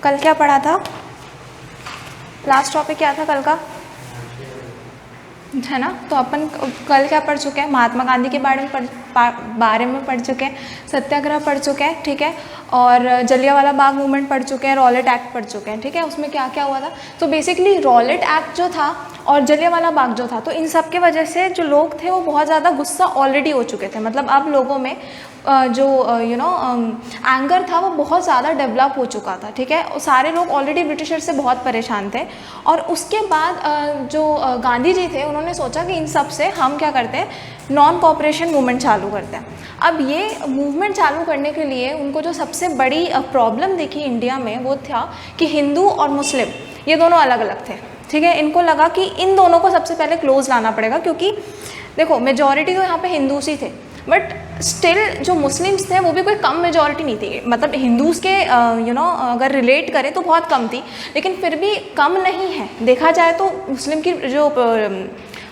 कल क्या पढ़ा था? लास्ट टॉपिक क्या था कल का, है ना? तो अपन कल क्या पढ़ चुके हैं? महात्मा गांधी के बारे में पढ़ चुके हैं, सत्याग्रह पढ़ चुके हैं, ठीक है, और जलियांवाला बाग मूवमेंट पढ़ चुके हैं, रॉलेट एक्ट पढ़ चुके हैं, ठीक है। उसमें क्या क्या हुआ था? तो बेसिकली रॉलेट एक्ट जो था और जलियांवाला बाग जो था, तो इन सब के वजह से जो लोग थे वो बहुत ज़्यादा गुस्सा ऑलरेडी हो चुके थे। मतलब अब लोगों में जो एंगर था वो बहुत ज़्यादा डेवलप हो चुका था, ठीक है। सारे लोग ऑलरेडी ब्रिटिशर से बहुत परेशान थे। और उसके बाद जो गांधी जी थे उन्होंने सोचा कि इन सब से हम क्या करते हैं, नॉन कॉपरेशन मूवमेंट चालू करते हैं। अब ये मूवमेंट चालू करने के लिए उनको जो सबसे बड़ी प्रॉब्लम दिखी इंडिया में वो था कि हिंदू और मुस्लिम ये दोनों अलग अलग थे, ठीक है। इनको लगा कि इन दोनों को सबसे पहले क्लोज लाना पड़ेगा, क्योंकि देखो मेजॉरिटी तो यहाँ पे हिंदूस ही थे, बट स्टिल जो मुस्लिम्स थे वो भी कोई कम मेजॉरिटी नहीं थी। मतलब हिंदूज के अगर रिलेट करें तो बहुत कम थी, लेकिन फिर भी कम नहीं है। देखा जाए तो मुस्लिम की जो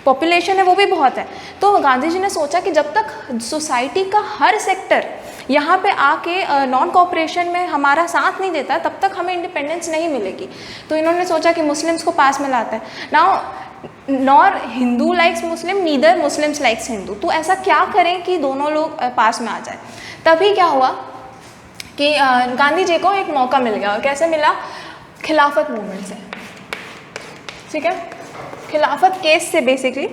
पॉपुलेशन है वो भी बहुत है। तो गांधी जी ने सोचा कि जब तक सोसाइटी का हर सेक्टर यहाँ पे आके नॉन कॉपरेशन में हमारा साथ नहीं देता तब तक हमें इंडिपेंडेंस नहीं मिलेगी। तो इन्होंने सोचा कि मुस्लिम्स को पास में लाता है। नाउ नॉर हिंदू लाइक्स मुस्लिम, नीदर मुस्लिम्स लाइक्स हिंदू। तो ऐसा क्या करें कि दोनों लोग पास में आ जाए? तभी क्या हुआ कि गांधी जी को एक मौका मिल गया। कैसे मिला? खिलाफत मूवमेंट से, ठीक है। खिलाफत केस से बेसिकली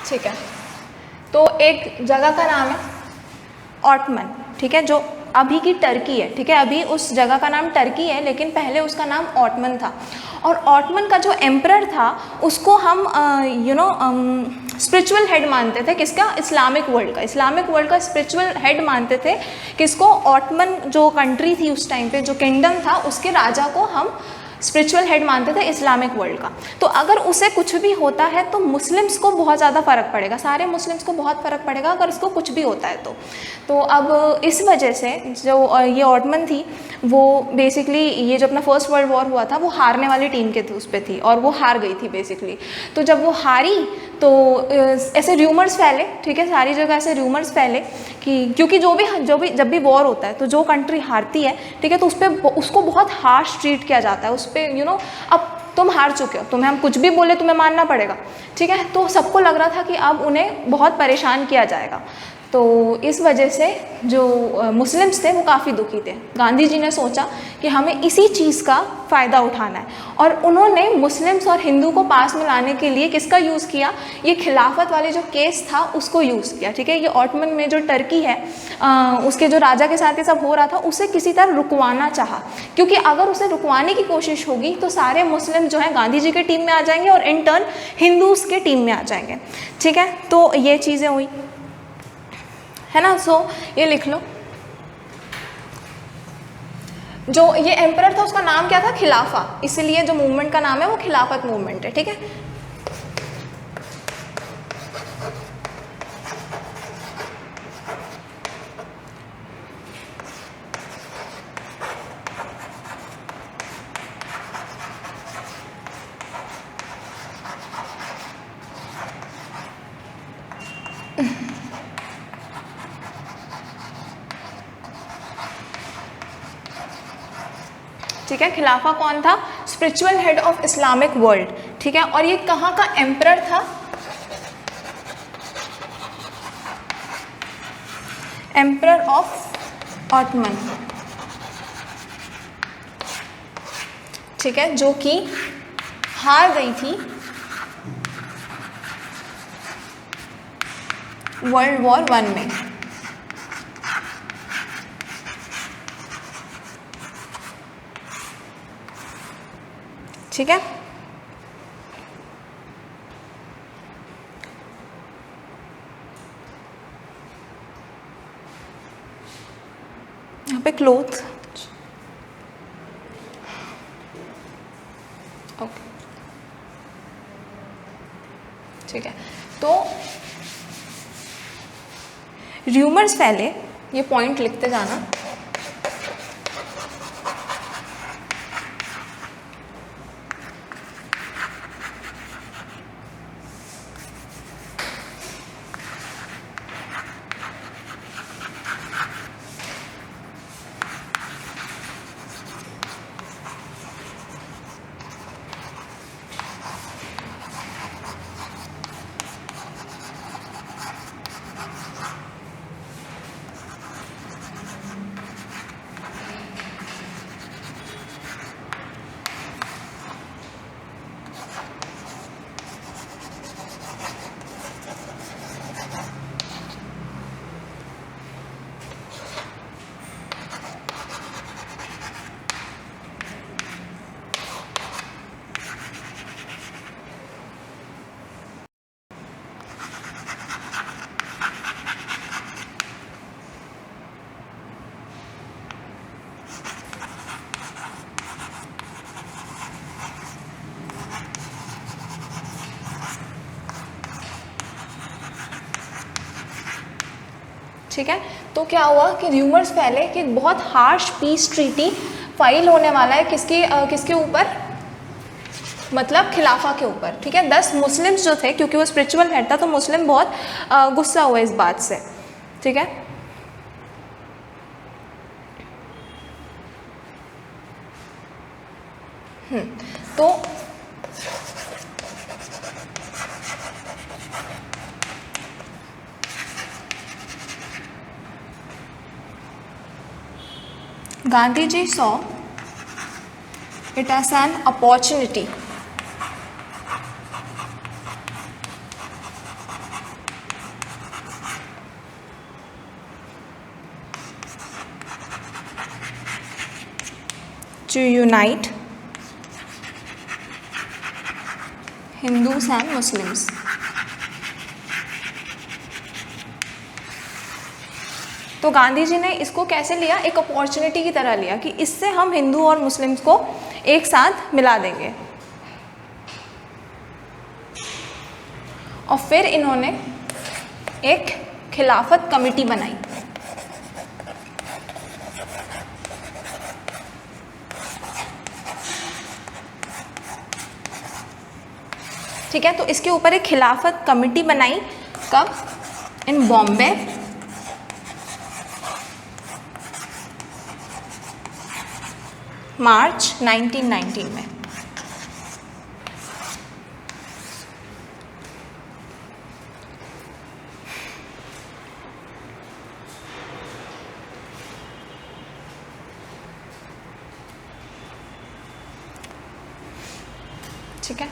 ठीक है। तो एक जगह का नाम है ऑटमन, ठीक है, जो अभी की टर्की है, ठीक है। अभी उस जगह का नाम टर्की है, लेकिन पहले उसका नाम ऑटमन था। और ऑटमन का जो एम्परर था उसको हम स्पिरिचुअल हेड मानते थे। किसका? इस्लामिक वर्ल्ड का। इस्लामिक वर्ल्ड का स्पिरिचुअल हेड मानते थे किसको? ऑटमन जो कंट्री थी उस टाइम पे, जो किंगडम था, उसके राजा को हम स्पिरिचुअल हेड मानते थे इस्लामिक वर्ल्ड का। तो अगर उसे कुछ भी होता है तो मुस्लिम्स को बहुत ज़्यादा फ़र्क पड़ेगा, सारे मुस्लिम्स को बहुत फ़र्क पड़ेगा अगर उसको कुछ भी होता है तो अब इस वजह से जो ये ऑटमन थी वो बेसिकली ये जो अपना फर्स्ट वर्ल्ड वॉर हुआ था वो हारने वाली टीम के उस पर थी और वो हार गई थी बेसिकली। तो जब वो हारी तो ऐसे र्यूमर्स फैले, ठीक है, सारी जगह ऐसे र्यूमर्स फैले कि क्योंकि जब भी वॉर होता है तो जो कंट्री हारती है, ठीक है, तो उसको बहुत हार्श ट्रीट किया जाता है उस पर। अब तुम हार चुके हो, तुम्हें हम कुछ भी बोले तुम्हें मानना पड़ेगा, ठीक है। तो सबको लग रहा था कि अब उन्हें बहुत परेशान किया जाएगा। तो इस वजह से जो मुस्लिम्स थे वो काफ़ी दुखी थे। गांधी जी ने सोचा कि हमें इसी चीज़ का फ़ायदा उठाना है और उन्होंने मुस्लिम्स और हिंदू को पास में लाने के लिए किसका यूज़ किया? ये खिलाफत वाले जो केस था उसको यूज़ किया, ठीक है। ये ऑटमन में जो टर्की है उसके जो राजा के साथ ये सब हो रहा था उसे किसी तरह रुकवाना चाहा, क्योंकि अगर उसे रुकवाने की कोशिश होगी तो सारे मुस्लिम जो हैं गांधी जी के टीम में आ जाएंगे और इन टर्न हिंदूज के टीम में आ जाएंगे, ठीक है। तो ये चीज़ें हुई, है ना। सो ये लिख लो, जो ये एम्परर था उसका नाम क्या था? खिलाफा, इसलिए जो मूवमेंट का नाम है वो खिलाफत मूवमेंट है, ठीक है। ठीक है, खिलाफा कौन था? Spiritual head of Islamic world, ठीक है। और ये कहाँ का एम्परर था? एम्परर ऑफ ऑटमन, ठीक है, जो कि हार गई थी वर्ल्ड वॉर 1 में, ठीक है। यहाँ पे क्लोथ, ओके, ठीक है। तो र्यूमर्स फैले, ये पॉइंट लिखते जाना। ठीक है। तो क्या हुआ कि र्यूमर्स फैले कि बहुत हार्श पीस ट्रीटी फाइल होने वाला है किसके ऊपर, मतलब खिलाफा के ऊपर, ठीक है। 10 मुस्लिम्स जो थे, क्योंकि वो स्पिरिचुअल हेड था तो मुस्लिम बहुत गुस्सा हुए इस बात से, ठीक है। तो Gandhi ji saw it as an opportunity to unite Hindus and Muslims. तो गांधी जी ने इसको कैसे लिया, एक अपॉर्चुनिटी की तरह लिया कि इससे हम हिंदू और मुस्लिम्स को एक साथ मिला देंगे। और फिर इन्होंने एक खिलाफत कमेटी बनाई, ठीक है। तो इसके ऊपर एक खिलाफत कमेटी बनाई, कब, इन बॉम्बे, मार्च 1919 में। ठीक है।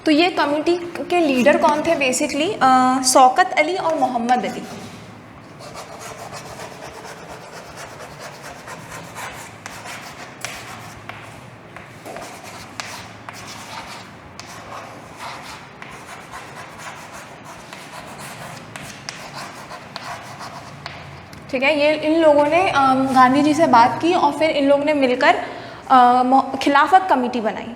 तो ये कमेटी के लीडर कौन थे बेसिकली, शौकत अली और मोहम्मद अली। ठीक है, ये इन लोगों ने गांधी जी से बात की और फिर इन लोगों ने मिलकर खिलाफत कमेटी बनाई।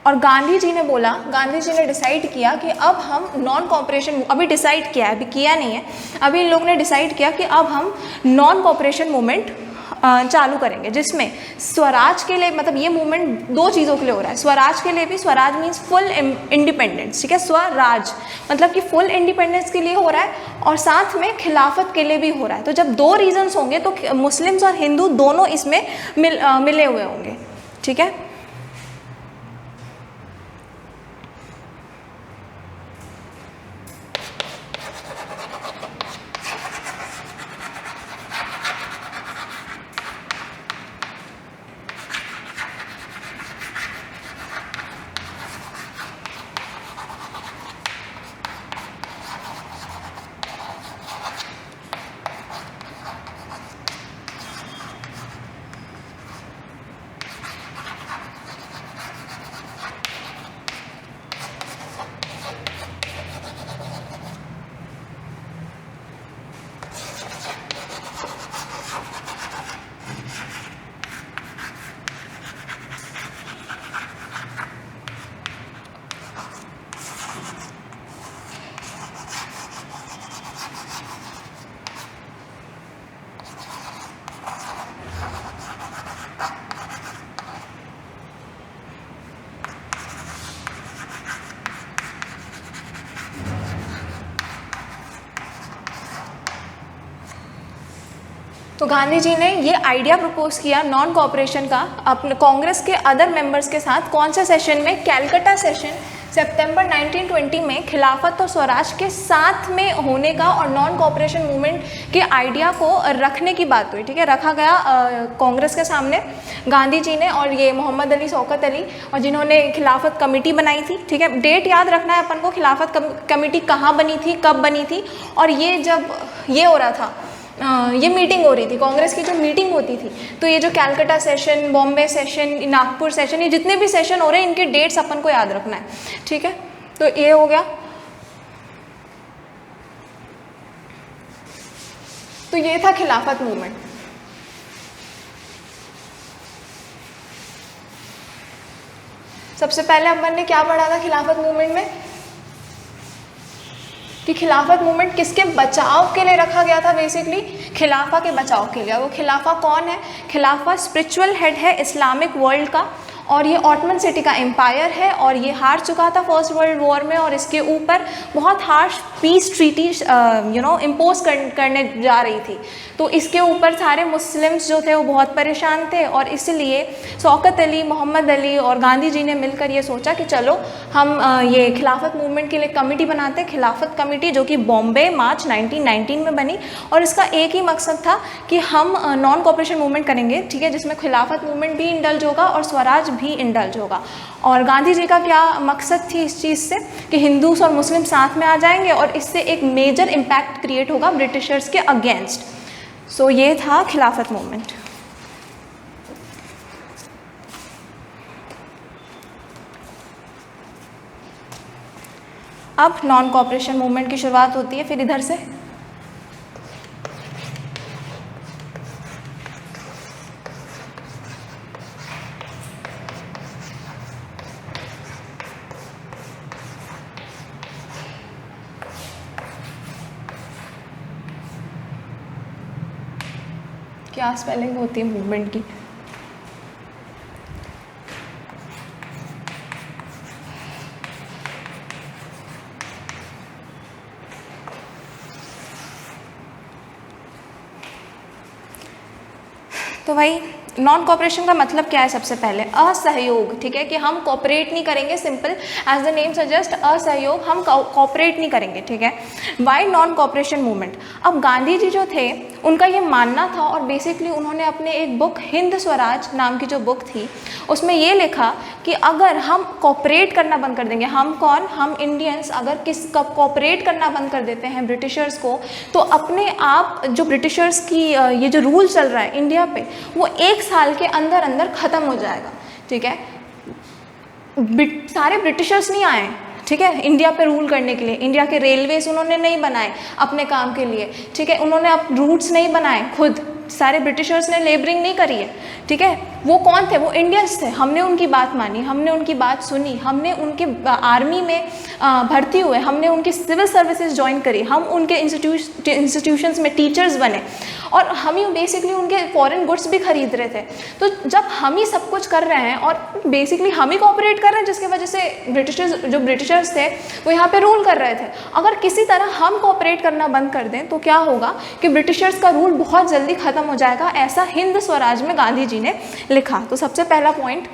और गांधी जी ने बोला, गांधी जी ने डिसाइड किया कि अब हम नॉन कॉपरेशन, अभी डिसाइड किया है, अभी किया नहीं है, अभी इन लोगों ने डिसाइड किया कि अब हम नॉन कॉपरेशन मूवमेंट चालू करेंगे, जिसमें स्वराज के लिए, मतलब ये मूवमेंट दो चीज़ों के लिए हो रहा है। स्वराज के लिए भी, स्वराज मीन्स फुल इंडिपेंडेंस, ठीक है। स्वराज मतलब कि फुल इंडिपेंडेंस के लिए हो रहा है और साथ में खिलाफत के लिए भी हो रहा है। तो जब दो रीजन्स होंगे तो मुस्लिम्स और हिंदू दोनों इसमें मिले हुए होंगे, ठीक है। तो गांधी जी ने ये आइडिया प्रपोज किया नॉन कॉपरेशन का अपने कांग्रेस के अदर मेंबर्स के साथ। कौन से सेशन में? कैलकाटा सेशन सितंबर 1920 में खिलाफत और स्वराज के साथ में होने का और नॉन कॉपरेशन मूवमेंट के आइडिया को रखने की बात हुई, ठीक है। रखा गया कांग्रेस के सामने गांधी जी ने और ये मोहम्मद अली, शौकत अली, और जिन्होंने खिलाफत कमेटी बनाई थी, ठीक है। डेट याद रखना है अपन को, खिलाफत कमेटी कहाँ बनी थी, कब बनी थी, और ये जब ये हो रहा था ये मीटिंग हो रही थी, कांग्रेस की जो मीटिंग होती थी, तो ये जो Calcutta session, Bombay session, Nagpur session, ये जितने भी सेशन हो रहे हैं इनके डेट्स अपन को याद रखना है, ठीक है। तो ये हो गया। तो ये था खिलाफत मूवमेंट। सबसे पहले अपन ने क्या पढ़ा था खिलाफत मूवमेंट में, कि खिलाफत मूवमेंट किसके बचाव के लिए रखा गया था, बेसिकली खिलाफा के बचाव के लिए। वो खिलाफा कौन है? खिलाफा स्पिरिचुअल हेड है इस्लामिक वर्ल्ड का, और ये ऑटमन सिटी का एम्पायर है, और ये हार चुका था फर्स्ट वर्ल्ड वॉर में, और इसके ऊपर बहुत हार्श पीस ट्रीटी इम्पोज करने जा रही थी। तो इसके ऊपर सारे मुस्लिम्स जो थे वो बहुत परेशान थे, और इसलिए शौकत अली, मोहम्मद अली और गांधी जी ने मिलकर ये सोचा कि चलो हम ये खिलाफत मूवमेंट के लिए कमेटी बनाते हैं, खिलाफत कमेटी, जो कि बॉम्बे मार्च 1919 में बनी। और इसका एक ही मकसद था कि हम नॉन कॉपरेशन मूवमेंट करेंगे, ठीक है, जिसमें खिलाफत मूवमेंट भी इंडल्ज होगा और स्वराज भी इंडल्ज होगा। और गांधी जी का क्या मकसद थी इस चीज़ से, कि हिंदूस और मुस्लिम साथ में आ जाएंगे और इससे एक मेजर इम्पैक्ट क्रिएट होगा ब्रिटिशर्स के अगेंस्ट। सो ये था खिलाफत मूवमेंट। अब नॉन कॉपरेशन मूवमेंट की शुरुआत होती है, फिर इधर से क्या स्पेलिंग होती है मूवमेंट की। तो भाई नॉन कॉपरेशन का मतलब क्या है? सबसे पहले असहयोग, ठीक है, कि हम कॉपरेट नहीं करेंगे, simple as the name suggest, असहयोग, हम कॉपरेट नहीं करेंगे, ठीक है। Why non cooperation movement? अब गांधी जी जो थे उनका ये मानना था, और बेसिकली उन्होंने अपने एक बुक हिंद स्वराज नाम की जो बुक थी उसमें ये लिखा कि अगर हम कॉपरेट करना बंद कर देंगे, हम कौन, हम इंडियंस, अगर कॉपरेट करना बंद कर देते हैं ब्रिटिशर्स को, तो अपने आप जो ब्रिटिशर्स की ये जो रूल चल रहा है इंडिया पे, वो 1 साल के अंदर अंदर ख़त्म हो जाएगा, ठीक है। सारे ब्रिटिशर्स नहीं आए, ठीक है, इंडिया पे रूल करने के लिए। इंडिया के रेलवेज उन्होंने नहीं बनाए अपने काम के लिए, ठीक है, उन्होंने अब रूट्स नहीं बनाए खुद, सारे ब्रिटिशर्स ने लेबरिंग नहीं करी है, ठीक है। वो कौन थे? वो इंडियंस थे। हमने उनकी बात मानी, हमने उनकी बात सुनी, हमने उनके आर्मी में भर्ती हुए, हमने उनकी सिविल सर्विसेज ज्वाइन करी, हम उनके इंस्टीट्यूशंस में टीचर्स बने, और हम ही बेसिकली उनके फॉरेन गुड्स भी खरीद रहे थे। तो जब हम ही सब कुछ कर रहे हैं और बेसिकली हम ही कॉपरेट कर रहे हैं, जिसकी वजह से ब्रिटिशर्स थे वो यहाँ पे रूल कर रहे थे, अगर किसी तरह हम कॉपरेट करना बंद कर दें तो क्या होगा कि ब्रिटिशर्स का रूल बहुत जल्दी ख़त्म हो जाएगा। ऐसा हिंद स्वराज में गांधी जी ने लिखा। तो सबसे पहला पॉइंट,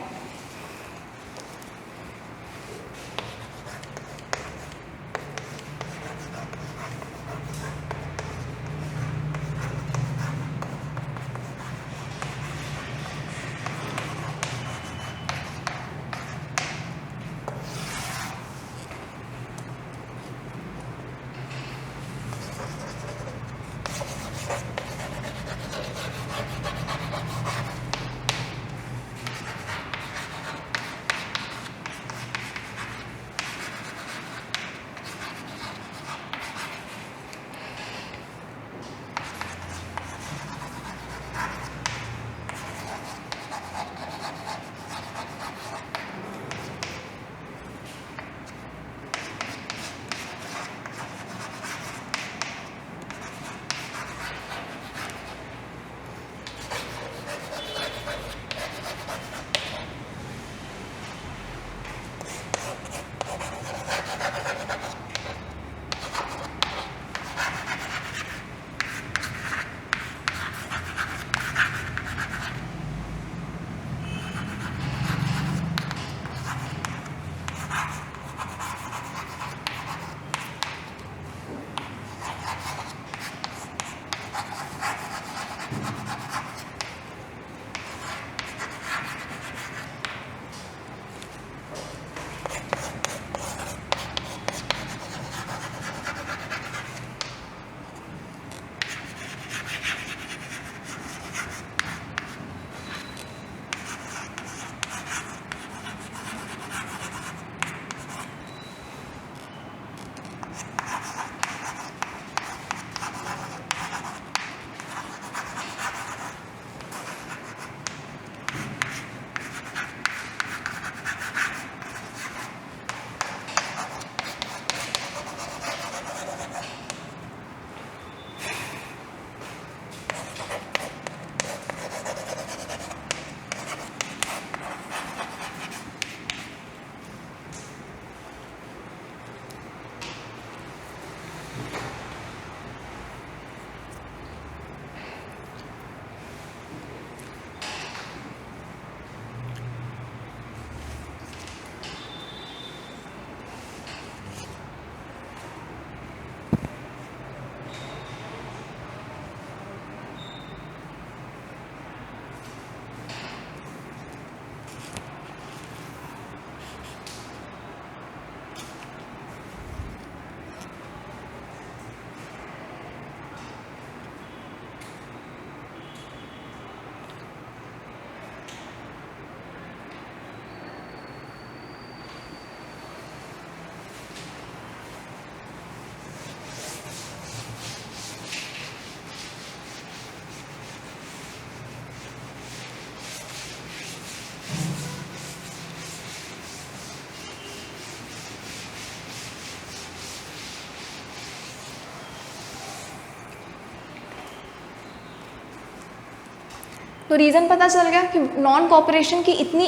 तो रीज़न पता चल गया कि नॉन कॉपरेशन की इतनी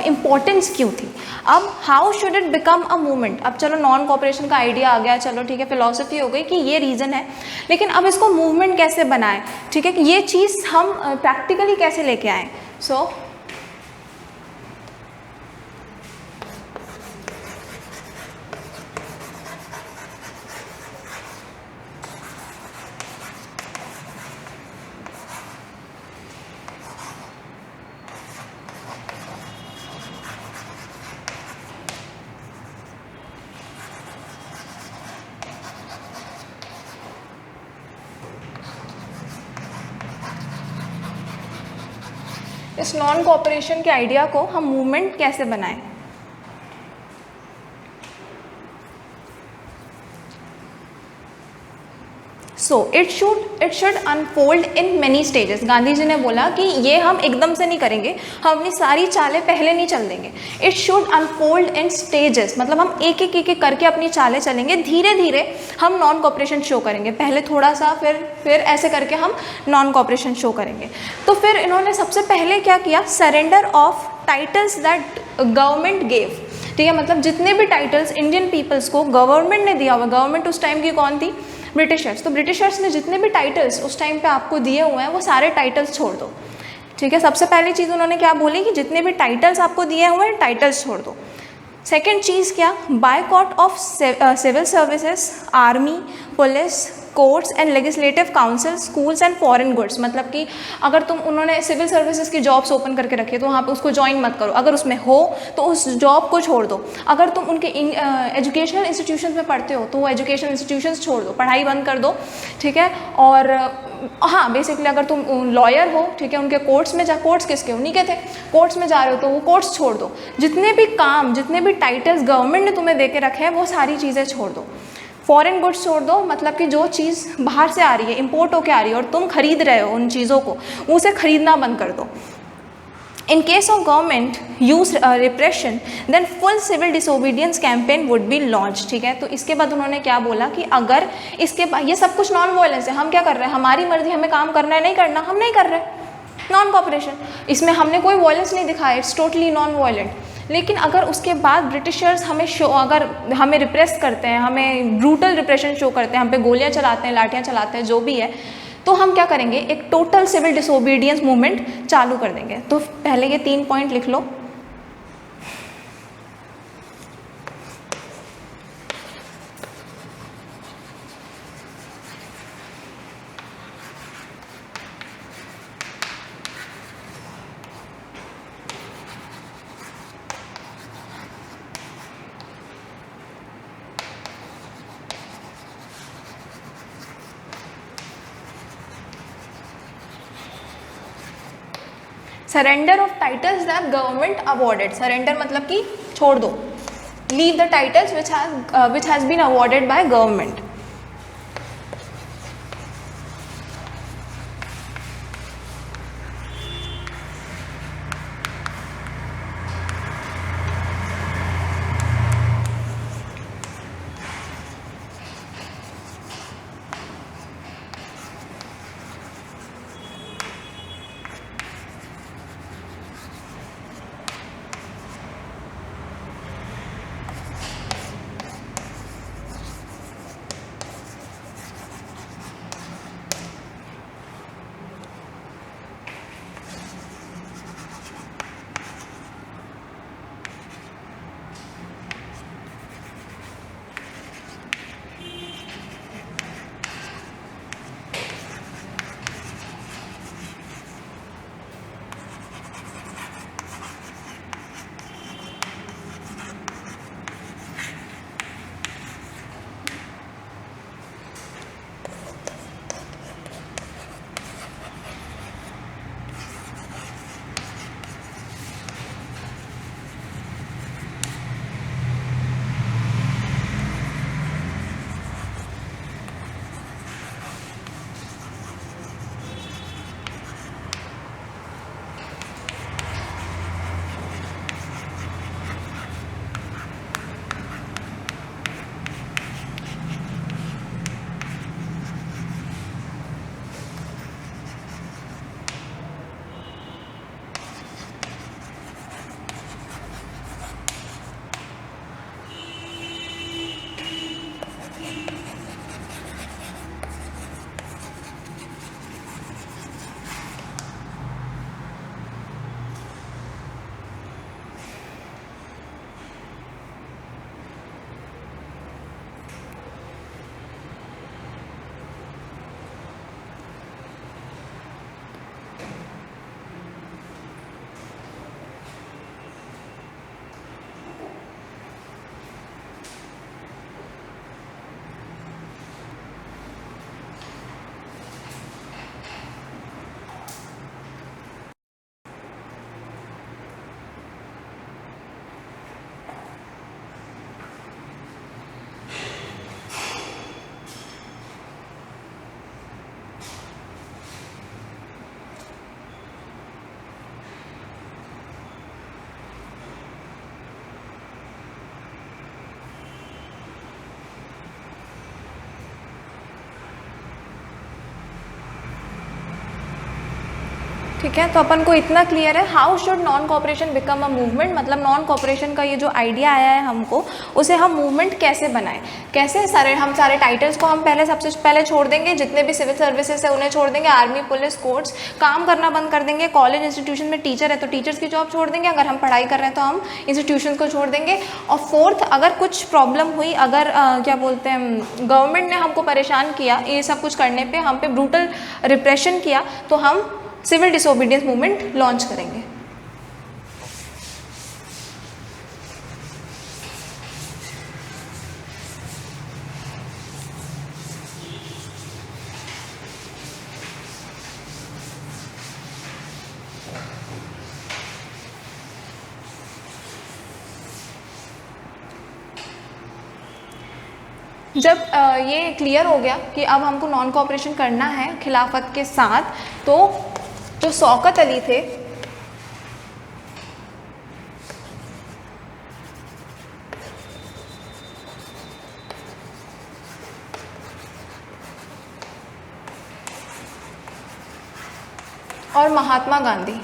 इम्पोर्टेंस क्यों थी। अब how should it become a movement, अब चलो नॉन कॉपरेशन का आइडिया आ गया, चलो ठीक है, फिलॉसफी हो गई कि ये रीज़न है, लेकिन अब इसको मूवमेंट कैसे बनाएं, ठीक है, कि ये चीज़ हम प्रैक्टिकली कैसे लेके आएँ। सो इस नॉन कॉपरेशन के आइडिया को हम मूवमेंट कैसे बनाएं। So it should unfold in many stages. Gandhi ji ने बोला कि ये हम एकदम से नहीं करेंगे, हम अपनी सारी चालें पहले नहीं चल देंगे। It should unfold in stages, मतलब हम एक एक करके अपनी चालें चलेंगे, धीरे धीरे हम नॉन कॉपरेशन शो करेंगे, पहले थोड़ा सा, फिर ऐसे करके हम नॉन कॉपरेशन शो करेंगे। तो फिर इन्होंने सबसे पहले क्या किया, surrender of titles that government gave, ठीक है, मतलब जितने भी टाइटल्स इंडियन पीपल्स को गवर्नमेंट ने दिया हुआ, गवर्नमेंट उस टाइम की कौन थी, ब्रिटिशर्स, तो ब्रिटिशर्स ने जितने भी टाइटल्स उस टाइम पे आपको दिए हुए हैं वो सारे टाइटल्स छोड़ दो, ठीक है। सबसे पहली चीज़ उन्होंने क्या बोली कि जितने भी टाइटल्स आपको दिए हुए हैं टाइटल्स छोड़ दो। सेकेंड चीज़ क्या, boycott of civil services, army, police, courts and legislative council, schools and foreign goods, मतलब कि अगर तुम, उन्होंने सिविल सर्विसेज की जॉब्स ओपन करके रखी है तो वहाँ पे उसको ज्वाइन मत करो, अगर उसमें हो तो उस जॉब को छोड़ दो। अगर तुम उनके एजुकेशनल इंस्टीट्यूशंस में पढ़ते हो तो वो एजुकेशनल इंस्टीट्यूशंस छोड़ दो, पढ़ाई बंद कर दो, ठीक है। और हाँ, बेसिकली अगर तुम लॉयर हो, ठीक है, उनके कोर्ट्स में कोर्ट्स किसके, उन्हीं के थे, कोर्ट्स में जा रहे हो तो वो कोर्ट्स छोड़ दो। जितने भी काम, जितने भी टाइटल्स गवर्नमेंट ने तुम्हें दे के रखे हैं वो सारी चीज़ें छोड़ दो। फॉरेन गुड्स छोड़ दो, मतलब कि जो चीज़ बाहर से आ रही है, इंपोर्ट होके आ रही है और तुम खरीद रहे हो उन चीज़ों को, उसे खरीदना बंद कर दो। In case of government use repression, then full civil disobedience campaign would be launched, ठीक है। तो इसके बाद उन्होंने क्या बोला कि अगर इसके बाद, ये सब कुछ नॉन वायलेंस है, हम क्या कर रहे हैं, हमारी मर्जी, हमें काम करना है नहीं करना, हम नहीं कर रहे, नॉन कॉपरेशन, इसमें हमने कोई वायलेंस नहीं दिखाया, इट्स टोटली नॉन वायलेंट। लेकिन अगर उसके बाद ब्रिटिशर्स हमें अगर हमें रिप्रेस करते हैं, हमें ब्रूटल रिप्रेशन शो करते हैं, हम पे गोलियां चलाते हैं, लाठियां चलाते हैं, जो भी है, तो हम क्या करेंगे, एक टोटल सिविल डिसोबीडियंस मूवमेंट चालू कर देंगे। तो पहले ये 3 पॉइंट लिख लो। Surrender of titles that government awarded, surrender मतलब कि छोड़ दो, leave the titles which has been awarded by government. ठीक है, तो अपन को इतना क्लियर है how should non cooperation become a movement, मतलब नॉन कॉपरेशन का ये जो आइडिया आया है हमको, उसे हम मूवमेंट कैसे बनाएं, कैसे हम सारे टाइटल्स को हम पहले सबसे पहले छोड़ देंगे, जितने भी सिविल सर्विसेज है उन्हें छोड़ देंगे, आर्मी पुलिस कोर्ट्स काम करना बंद कर देंगे, कॉलेज इंस्टीट्यूशन में टीचर है तो टीचर्स की जॉब छोड़ देंगे, अगर हम पढ़ाई कर रहे हैं तो हम इंस्टीट्यूशन को छोड़ देंगे, और फोर्थ अगर कुछ प्रॉब्लम हुई, अगर क्या बोलते हैं गवर्नमेंट ने हमको परेशान किया ये सब कुछ करने पे, हम पे ब्रूटल रिप्रेशन किया, तो हम सिविल डिसोबीडियंस मूवमेंट लॉन्च करेंगे। जब ये क्लियर हो गया कि अब हमको नॉन कोऑपरेशन करना है खिलाफत के साथ, तो जो शौकत अली थे और महात्मा गांधी,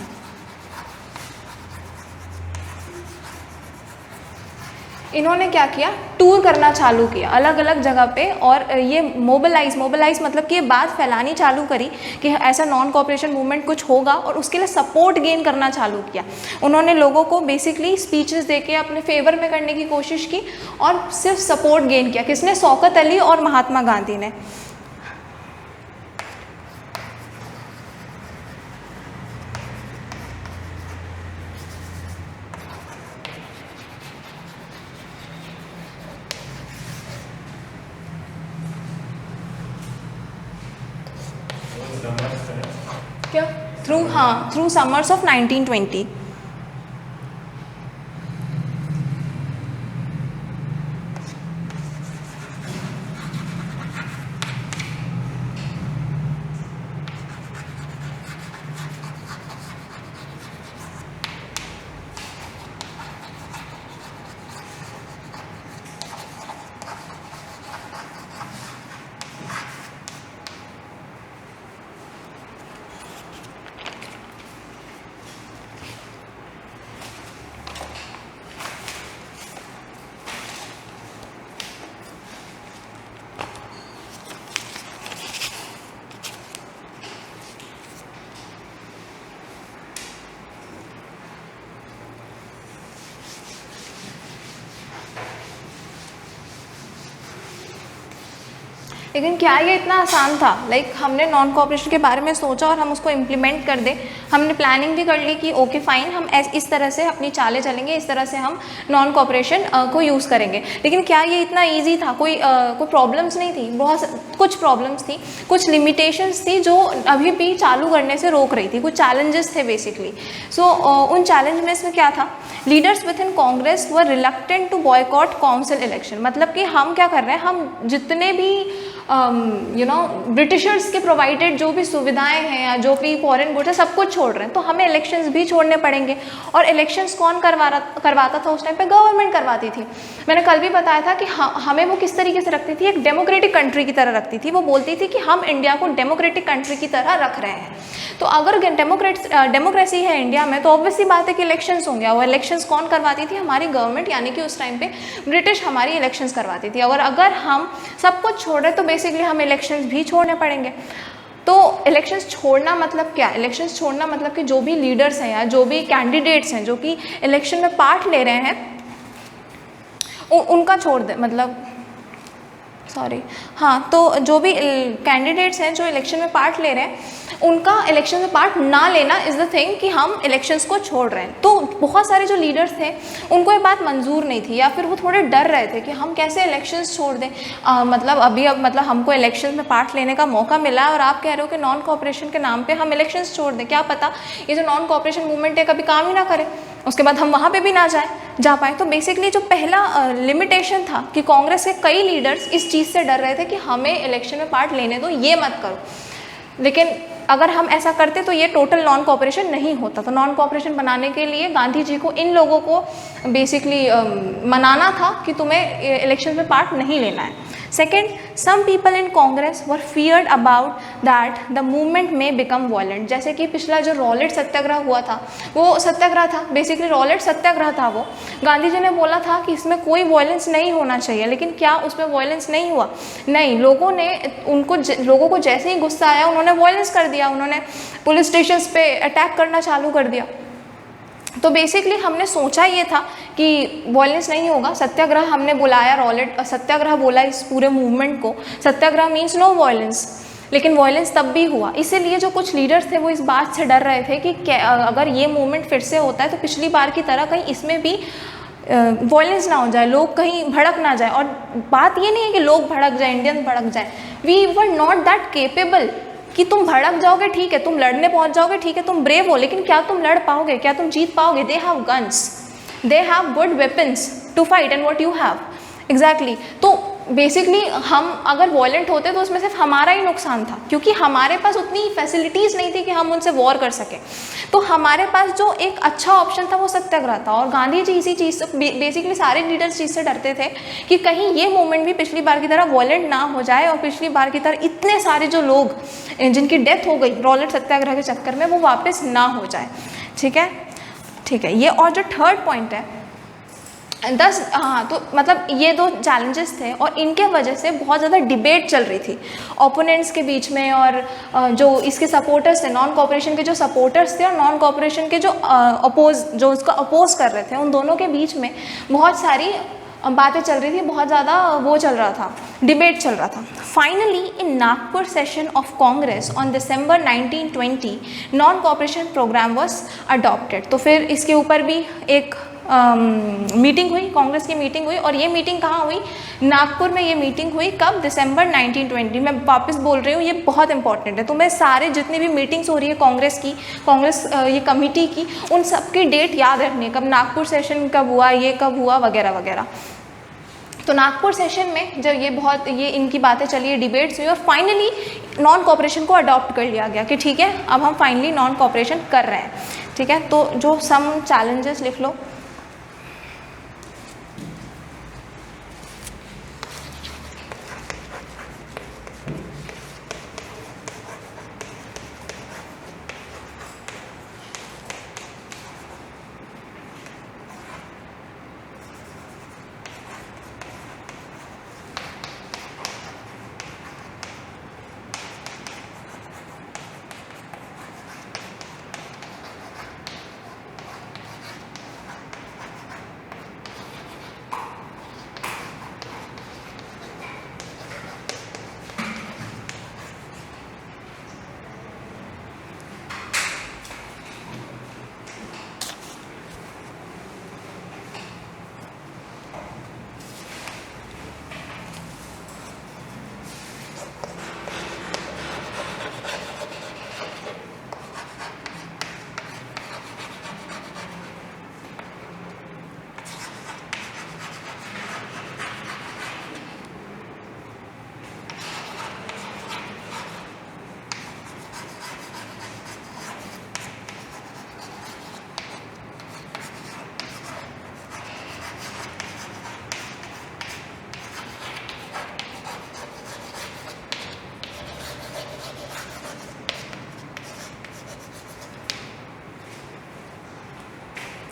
इन्होंने क्या किया, टूर करना चालू किया अलग अलग जगह पे, और ये मोबिलाइज मतलब कि ये बात फैलानी चालू करी कि ऐसा नॉन कोऑपरेशन मूवमेंट कुछ होगा, और उसके लिए सपोर्ट गेन करना चालू किया। उन्होंने लोगों को बेसिकली स्पीचेस देके अपने फेवर में करने की कोशिश की, और सिर्फ सपोर्ट गेन किया किसने, शौकत अली और महात्मा गांधी ने। क्या थ्रू समर्स ऑफ 1920। लेकिन क्या ये इतना आसान था, हमने नॉन कोऑपरेशन के बारे में सोचा और हम उसको इम्प्लीमेंट कर दें, हमने प्लानिंग भी कर ली कि ओके फाइन हम इस तरह से अपनी चालें चलेंगे, इस तरह से हम नॉन कोऑपरेशन को यूज़ करेंगे। लेकिन क्या ये इतना ईजी था, कोई प्रॉब्लम्स नहीं थी, बहुत कुछ प्रॉब्लम्स थी, कुछ लिमिटेशंस थी जो अभी भी चालू करने से रोक रही थी, कुछ चैलेंजेस थे बेसिकली। सो उन चैलेंज में क्या था, leaders within Congress were reluctant to boycott council election, मतलब कि हम क्या कर रहे हैं, हम जितने भी ब्रिटिशर्स के प्रोवाइडेड जो भी सुविधाएं हैं या जो भी फॉरेन गुड्स है सब कुछ छोड़ रहे हैं, तो हमें इलेक्शंस भी छोड़ने पड़ेंगे। और इलेक्शंस कौन करवाता था उस टाइम पे, गवर्नमेंट करवाती थी। मैंने कल भी बताया था कि हमें वो किस तरीके से रखती थी, एक डेमोक्रेटिक कंट्री की तरह रखती थी। वो बोलती थी कि हम इंडिया को डेमोक्रेटिक कंट्री की तरह रख रहे हैं। तो अगर डेमोक्रेसी है इंडिया में, तो ऑब्वियसली बात है कि इलेक्शंस होंगे। वो इलेक्शंस कौन करवाती थी, हमारी गवर्नमेंट, यानी कि उस टाइम पे ब्रिटिश हमारी इलेक्शंस करवाती थी। और अगर हम सब कुछ छोड़ रहे तो बेसिकली हमें इलेक्शंस भी छोड़ने पड़ेंगे। तो इलेक्शंस छोड़ना मतलब क्या, इलेक्शंस छोड़ना मतलब कि जो भी लीडर्स हैं या जो भी कैंडिडेट्स हैं जो कि इलेक्शन में पार्ट ले रहे हैं उनका छोड़ दे, मतलब तो जो भी कैंडिडेट्स हैं जो इलेक्शन में पार्ट ले रहे हैं उनका इलेक्शन में पार्ट ना लेना इज़ द थिंग कि हम इलेक्शंस को छोड़ रहे हैं। तो बहुत सारे जो लीडर्स थे उनको ये बात मंजूर नहीं थी, या फिर वो थोड़े डर रहे थे कि हम कैसे इलेक्शंस छोड़ दें। मतलब हमको इलेक्शन में पार्ट लेने का मौका मिला है और आप कह रहे हो कि नॉन कोऑपरेशन के नाम पे हम इलेक्शंस छोड़ दें। क्या पता ये जो नॉन कोऑपरेशन मूवमेंट है कभी काम ही ना करे, उसके बाद हम वहाँ पे भी ना जा पाए। तो बेसिकली जो पहला लिमिटेशन था कि कांग्रेस के कई लीडर्स इस चीज़ से डर रहे थे कि हमें इलेक्शन में पार्ट लेने दो, ये मत करो। लेकिन अगर हम ऐसा करते तो ये टोटल नॉन कोऑपरेशन नहीं होता। तो नॉन कोऑपरेशन बनाने के लिए गांधी जी को इन लोगों को बेसिकली मनाना था कि तुम्हें इलेक्शन में पार्ट नहीं लेना है। Second, some people in Congress were feared about that the movement may become violent. जैसे कि पिछला जो रॉलेट सत्याग्रह हुआ था वो सत्याग्रह था, बेसिकली रॉलेट सत्याग्रह था। वो गांधी जी ने बोला था कि इसमें कोई वॉयलेंस नहीं होना चाहिए, लेकिन क्या उसमें वॉयलेंस नहीं हुआ? नहीं, लोगों को जैसे ही गुस्सा आया उन्होंने वॉयलेंस कर दिया, उन्होंने पुलिस स्टेशन पे अटैक करना चालू कर दिया। तो बेसिकली हमने सोचा ये था कि वॉयलेंस नहीं होगा, सत्याग्रह हमने बुलाया, रॉलेट सत्याग्रह बोला इस पूरे मूवमेंट को, सत्याग्रह मीन्स नो वॉयलेंस, लेकिन वॉयलेंस तब भी हुआ। इसीलिए जो कुछ लीडर्स थे वो इस बात से डर रहे थे कि अगर ये मूवमेंट फिर से होता है तो पिछली बार की तरह कहीं इसमें भी वॉयलेंस ना हो जाए, लोग कहीं भड़क ना जाए। और बात ये नहीं है कि लोग भड़क जाए, इंडियंस भड़क जाए, we were not that capable कि तुम भड़क जाओगे, ठीक है, तुम लड़ने पहुंच जाओगे, ठीक है, तुम ब्रेव हो, लेकिन क्या तुम लड़ पाओगे, क्या तुम जीत पाओगे? They have guns, they have good weapons to fight and what you have. Exactly. तो बेसिकली हम अगर वॉयलेंट होते तो उसमें सिर्फ हमारा ही नुकसान था, क्योंकि हमारे पास उतनी फैसिलिटीज़ नहीं थी कि हम उनसे वॉर कर सकें। तो हमारे पास जो एक अच्छा ऑप्शन था वो सत्याग्रह था। और गांधी जी इसी चीज़ से, बेसिकली सारे लीडर्स चीज़ से डरते थे कि कहीं ये मूवमेंट भी पिछली बार की तरह वॉयलेंट ना हो जाए और पिछली बार की तरह इतने सारे जो लोग जिनकी डेथ हो गई रॉलेट सत्याग्रह के चक्कर में वो वापस ना हो जाए। ठीक है, ठीक है। ये और जो थर्ड पॉइंट है 10, हाँ, तो मतलब ये दो चैलेंजेस थे और इनके वजह से बहुत ज़्यादा डिबेट चल रही थी ओपोनेंट्स के बीच में, और जो इसके सपोर्टर्स थे, नॉन कॉपरेशन के जो सपोर्टर्स थे और नॉन कॉपरेशन के जो उसको अपोज कर रहे थे, उन दोनों के बीच में बहुत सारी बातें चल रही थी, बहुत ज़्यादा वो चल रहा था, डिबेट चल रहा था। Finally in Nagpur session of Congress on December 1920 non cooperation programme was adopted. तो फिर इसके ऊपर भी एक मीटिंग हुई, कांग्रेस की मीटिंग हुई, और ये मीटिंग कहाँ हुई? नागपुर में ये मीटिंग हुई। कब? दिसंबर 1920। मैं वापस बोल रही हूँ, ये बहुत इंपॉर्टेंट है। तो मैं सारे जितनी भी मीटिंग्स हो रही है कांग्रेस ये कमेटी की, उन सब की डेट याद रखनी है, कब नागपुर सेशन कब हुआ, ये कब हुआ, वगैरह वगैरह। तो नागपुर सेशन में जब ये इनकी बातें चली, डिबेट्स हुई, और फाइनली नॉन कॉपरेशन को अडॉप्ट कर लिया गया कि ठीक है, अब हम फाइनली नॉन कॉपरेशन कर रहे हैं। ठीक है, तो जो सम चैलेंजेस लिख लो।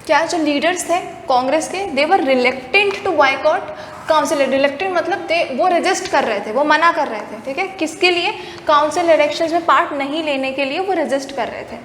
क्या जो लीडर्स थे कांग्रेस के, they were reluctant to boycott council. Reluctant मतलब वो रेजिस्ट कर रहे थे, वो मना कर रहे थे। ठीक है, किसके लिए? काउंसिल इलेक्शंस में पार्ट नहीं लेने के लिए वो रेजिस्ट कर रहे थे।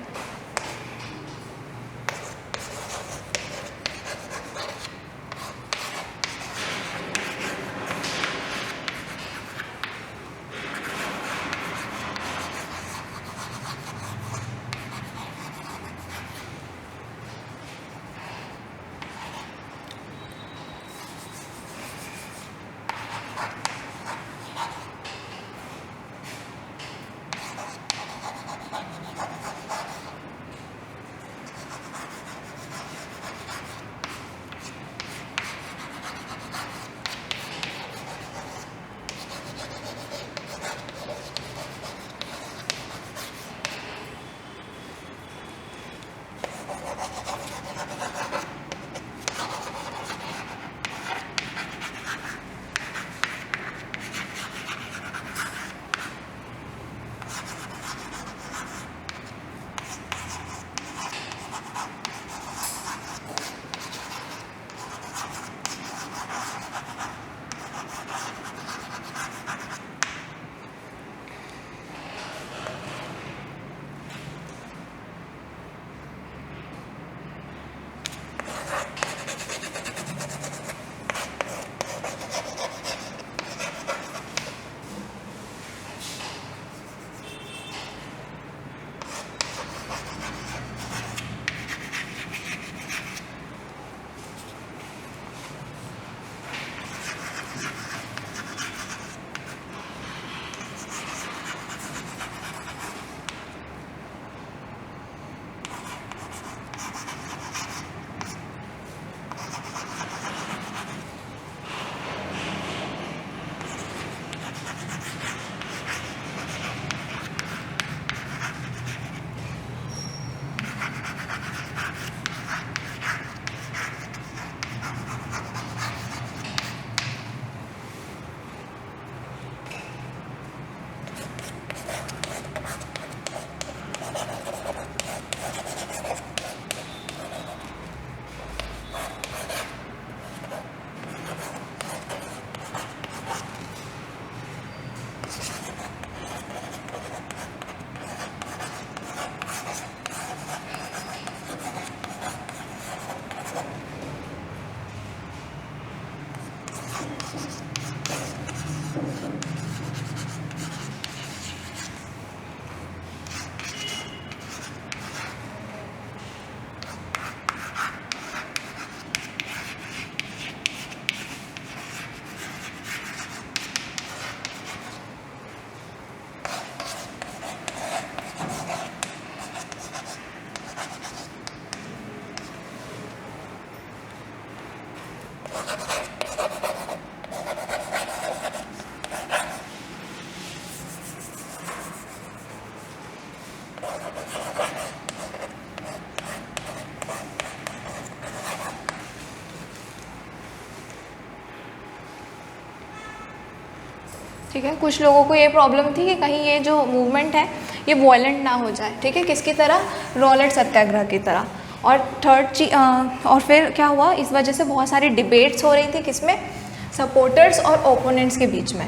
ठीक है। कुछ लोगों को ये प्रॉब्लम थी कि कहीं ये जो मूवमेंट है ये वॉयलेंट ना हो जाए, ठीक है, किसकी तरह, रॉलेट सत्याग्रह की तरह। और थर्ड चीज और फिर क्या हुआ, इस वजह से बहुत सारी डिबेट्स हो रही थी, किसमें, सपोर्टर्स और ओपोनेंट्स के बीच में।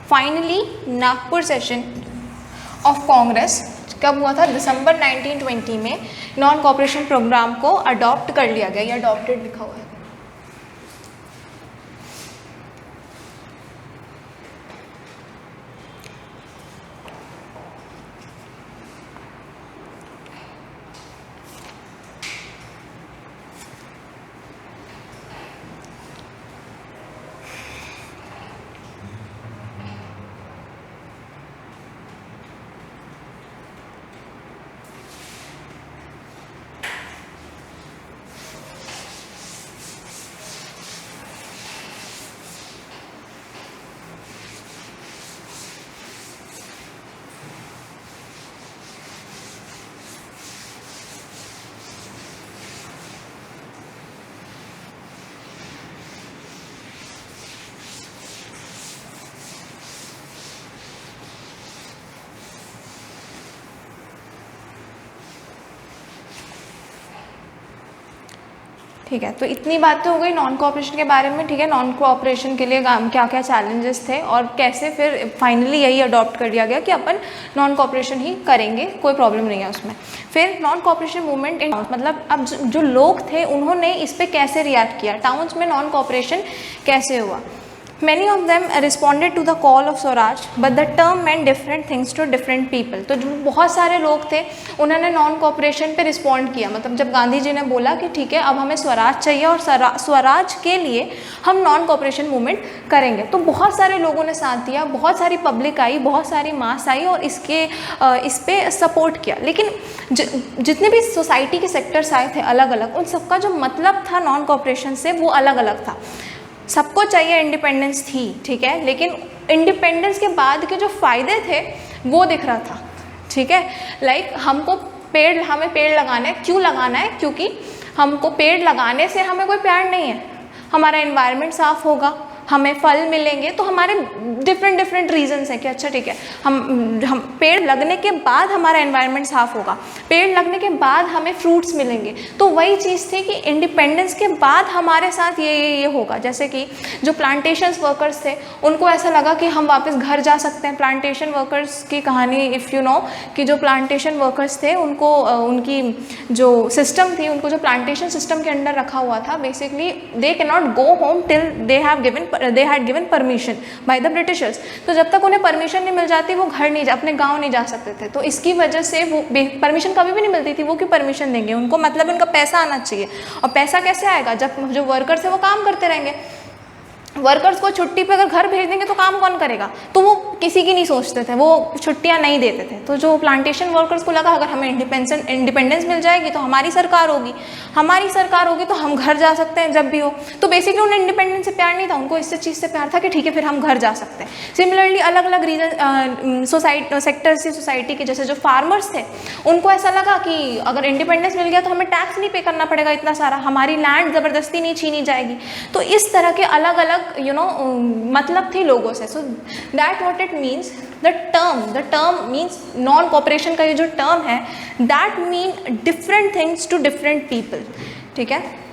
Finally Nagpur session of Congress कब हुआ था, दिसंबर 1920 में नॉन कोऑपरेशन प्रोग्राम को अडॉप्ट कर लिया गया, या अडॉप्टेड लिखा हुआ है। ठीक है, तो इतनी बातें हो गई नॉन कोऑपरेशन के बारे में, ठीक है। नॉन कोऑपरेशन के लिए क्या क्या चैलेंजेस थे और कैसे फिर फाइनली यही अडॉप्ट कर लिया गया कि अपन नॉन कोऑपरेशन ही करेंगे, कोई प्रॉब्लम नहीं है उसमें। फिर नॉन कोऑपरेशन मूवमेंट इन, मतलब अब जो लोग थे उन्होंने इस पर कैसे रिएक्ट किया, टाउन्स में नॉन कोऑपरेशन कैसे हुआ। Many of them responded to the call of Swaraj, but the term meant different things to different people. तो जो बहुत सारे लोग थे उन्होंने नॉन कोऑपरेशन पे रिस्पॉन्ड किया, मतलब जब गांधी जी ने बोला कि ठीक है अब हमें स्वराज चाहिए और स्वराज के लिए हम नॉन कोऑपरेशन मूवमेंट करेंगे, तो बहुत सारे लोगों ने साथ दिया, बहुत सारी पब्लिक आई, बहुत सारी मास आई और इस पे सपोर्ट किया। लेकिन जितने भी सोसाइटी के सेक्टर्स आए थे अलग अलग, उन सबका जो मतलब था नॉन कोऑपरेशन से वो अलग अलग था। सबको चाहिए इंडिपेंडेंस थी, ठीक है, लेकिन इंडिपेंडेंस के बाद के जो फ़ायदे थे वो दिख रहा था, ठीक है। लाइक हमें पेड़ लगाना है, क्यों लगाना है, क्योंकि हमको पेड़ लगाने से हमें कोई प्यार नहीं है, हमारा एनवायरनमेंट साफ़ होगा, हमें फल मिलेंगे, तो हमारे डिफरेंट रीजंस हैं कि अच्छा ठीक है हम पेड़ लगने के बाद हमारा एनवायरनमेंट साफ़ होगा, पेड़ लगने के बाद हमें फ्रूट्स मिलेंगे। तो वही चीज़ थी कि इंडिपेंडेंस के बाद हमारे साथ ये होगा। जैसे कि जो प्लांटेशंस वर्कर्स थे उनको ऐसा लगा कि हम वापस घर जा सकते हैं। प्लांटेशन वर्कर्स की कहानी इफ़ यू नो, कि जो प्लांटेशन वर्कर्स थे उनको उनकी जो सिस्टम थी, उनको जो प्लांटेशन सिस्टम के अंडर रखा हुआ था, basically they can not go home till they had given permission by the Britishers. तो जब तक उन्हें परमिशन नहीं मिल जाती वो घर नहीं अपने गांव नहीं जा सकते थे। तो इसकी वजह से वो परमिशन कभी भी नहीं मिलती थी, वो क्यों परमिशन देंगे, उनको मतलब उनका पैसा आना चाहिए। और पैसा कैसे आएगा, जब जो वर्कर्स है वो काम करते रहेंगे। वर्कर्स को छुट्टी पे अगर घर भेज देंगे तो काम कौन करेगा, तो वो किसी की नहीं सोचते थे, वो छुट्टियां नहीं देते थे। तो जो प्लांटेशन वर्कर्स को लगा अगर हमें इंडिपेंडेंस मिल जाएगी तो हमारी सरकार होगी तो हम घर जा सकते हैं जब भी हो। तो बेसिकली उन्हें इंडिपेंडेंस से प्यार नहीं था, उनको इस चीज़ से प्यार था कि ठीक है फिर हम घर जा सकते हैं। सिमिलरली अलग अलग रीजन सेक्टर से सोसाइटी के, जैसे जो फार्मर्स थे उनको ऐसा लगा कि अगर इंडिपेंडेंस मिल गया तो हमें टैक्स नहीं पे करना पड़ेगा इतना सारा, हमारी लैंड ज़बरदस्ती नहीं छीनी जाएगी। तो इस तरह के अलग अलग मतलब थी लोगों से। So that what it means, the term means non cooperation का ये जो टर्म है, that mean different things to different people, ठीक है।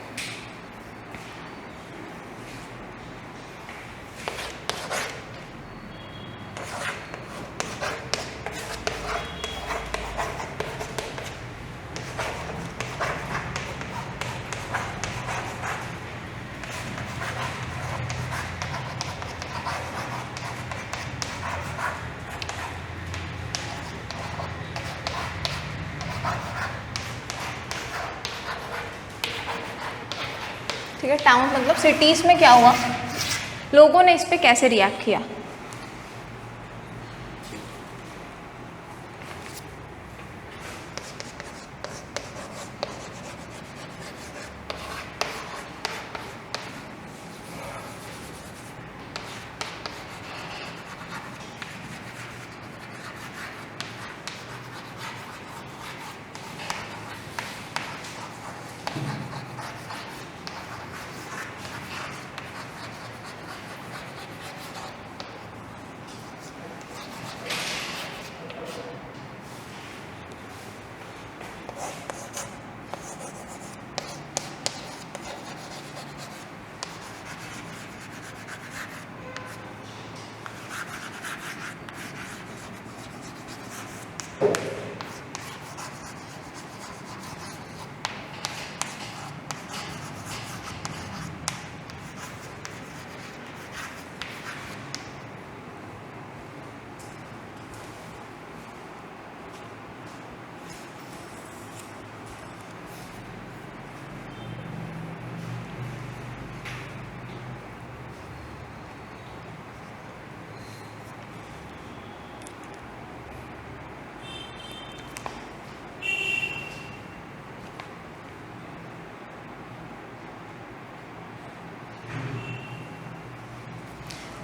ठीक है, टाउन मतलब सिटीज़ में क्या हुआ, लोगों ने इस पे कैसे रिएक्ट किया।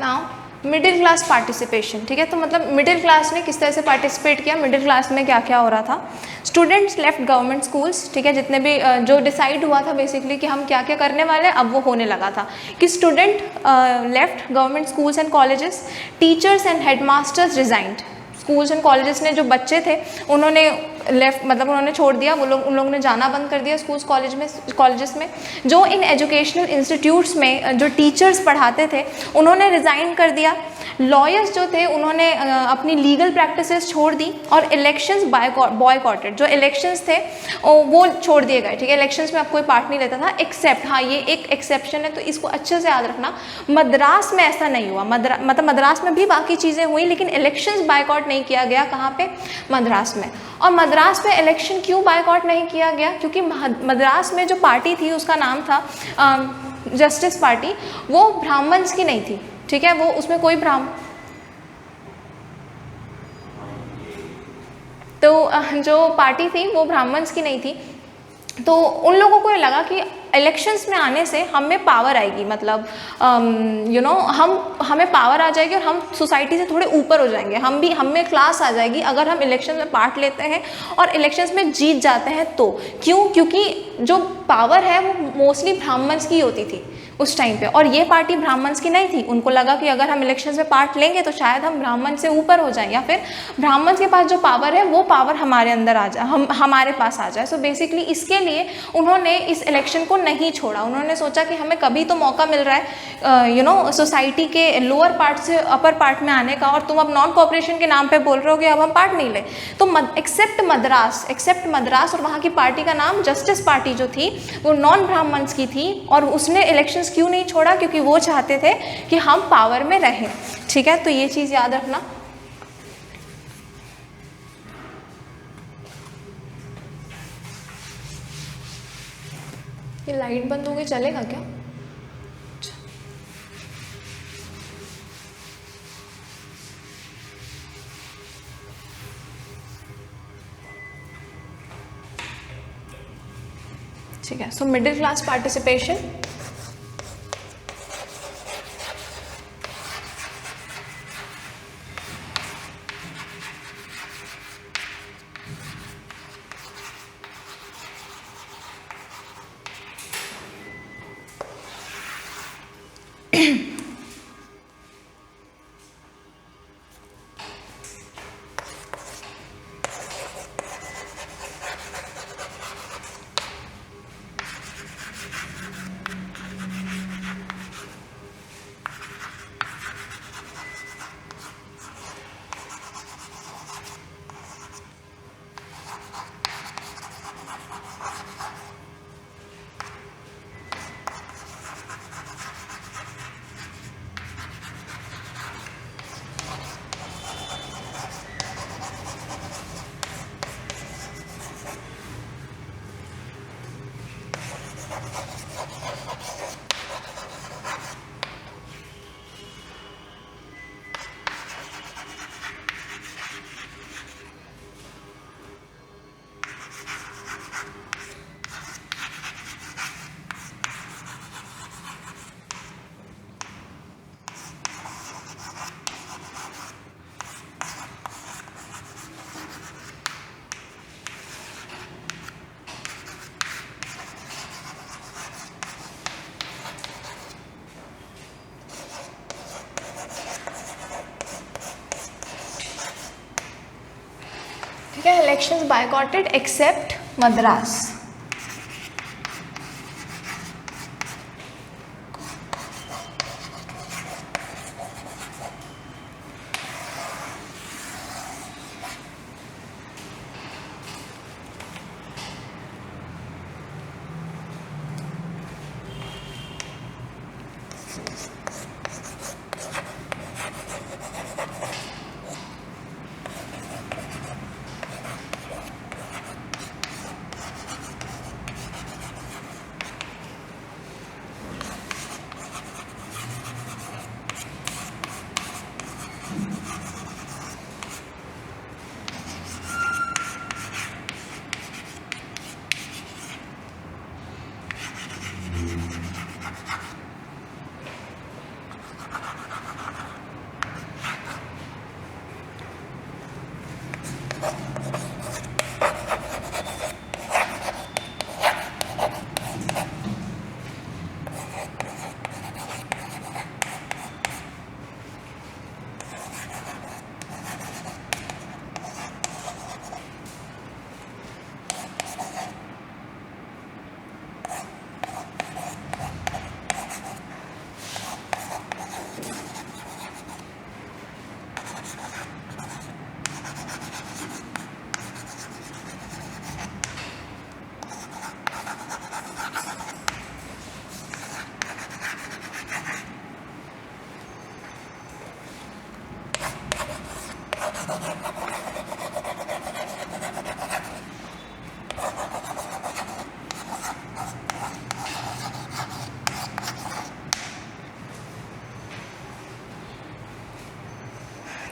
नाउ मिडिल क्लास पार्टिसिपेशन, ठीक है, तो मतलब मिडिल क्लास ने किस तरह से पार्टिसिपेट किया, मिडिल क्लास में क्या क्या हो रहा था। स्टूडेंट्स लेफ्ट गवर्नमेंट स्कूल्स, ठीक है, जितने भी जो डिसाइड हुआ था बेसिकली कि हम क्या क्या करने वाले हैं, अब वो होने लगा था कि student left government schools and colleges, teachers and headmasters resigned. Schools and colleges ने जो बच्चे थे उन्होंने लेफ्ट, मतलब उन्होंने छोड़ दिया, वो लोग उन लोगों ने जाना बंद कर दिया स्कूल्स कॉलेजेस में। जो इन एजुकेशनल इंस्टीट्यूट्स में जो टीचर्स पढ़ाते थे उन्होंने रिज़ाइन कर दिया। लॉयर्स जो थे उन्होंने अपनी लीगल प्रैक्टिसेस छोड़ दी और इलेक्शंस बॉयकॉटेड, जो इलेक्शंस थे वो छोड़ दिए गए, ठीक है, इलेक्शंस में अब कोई पार्ट नहीं लेता था एक्सेप्ट, हाँ ये एक एक्सेप्शन है तो इसको अच्छे से याद रखना, मद्रास में ऐसा नहीं हुआ, मतलब मद्रास में भी बाकी चीज़ें हुई लेकिन इलेक्शंस बायकॉट नहीं किया गया, कहाँ पे, मद्रास में। और मद्रास में इलेक्शन क्यों बायकॉट नहीं किया गया, क्योंकि मद्रास में जो पार्टी थी उसका नाम था जस्टिस पार्टी, वो ब्राह्मण्स की नहीं थी, ठीक है, वो उसमें कोई तो जो पार्टी थी वो ब्राह्मण्स की नहीं थी, तो उन लोगों को ये लगा कि इलेक्शंस में आने से हमें पावर आएगी, मतलब हमें पावर आ जाएगी और हम सोसाइटी से थोड़े ऊपर हो जाएंगे, हम में क्लास आ जाएगी अगर हम इलेक्शन में पार्ट लेते हैं और इलेक्शंस में जीत जाते हैं तो। क्यों, क्योंकि जो पावर है वो मोस्टली ब्राह्मण्स की होती थी उस टाइम पे, और ये पार्टी ब्राह्मण्स की नहीं थी। उनको लगा कि अगर हम इलेक्शंस में पार्ट लेंगे तो शायद हम ब्राह्मण से ऊपर हो जाएं, या फिर ब्राह्मण्स के पास जो पावर है वो पावर हमारे अंदर आ जाए, हमारे पास आ जाए। सो बेसिकली इसके लिए उन्होंने इस इलेक्शन को नहीं छोड़ा। उन्होंने सोचा कि हमें कभी तो मौका मिल रहा है सोसाइटी के लोअर पार्ट से अपर पार्ट में आने का, और तुम अब नॉन कॉपरेशन के नाम पे बोल रहे हो कि अब हम पार्ट नहीं ले, तो एक्सेप्ट मद्रास, और वहाँ की पार्टी का नाम जस्टिस पार्टी जो थी वो नॉन ब्राह्मण्स की थी, और उसने इलेक्शंस क्यों नहीं छोड़ा, क्योंकि वो चाहते थे कि हम पावर में रहें, ठीक है, तो ये चीज़ याद रखना। ये लाइट बंद हो गई, चलेगा क्या? ठीक है, सो मिडिल क्लास पार्टिसिपेशन, ठीक है, इलेक्शंस बायकॉटेड एक्सेप्ट मद्रास।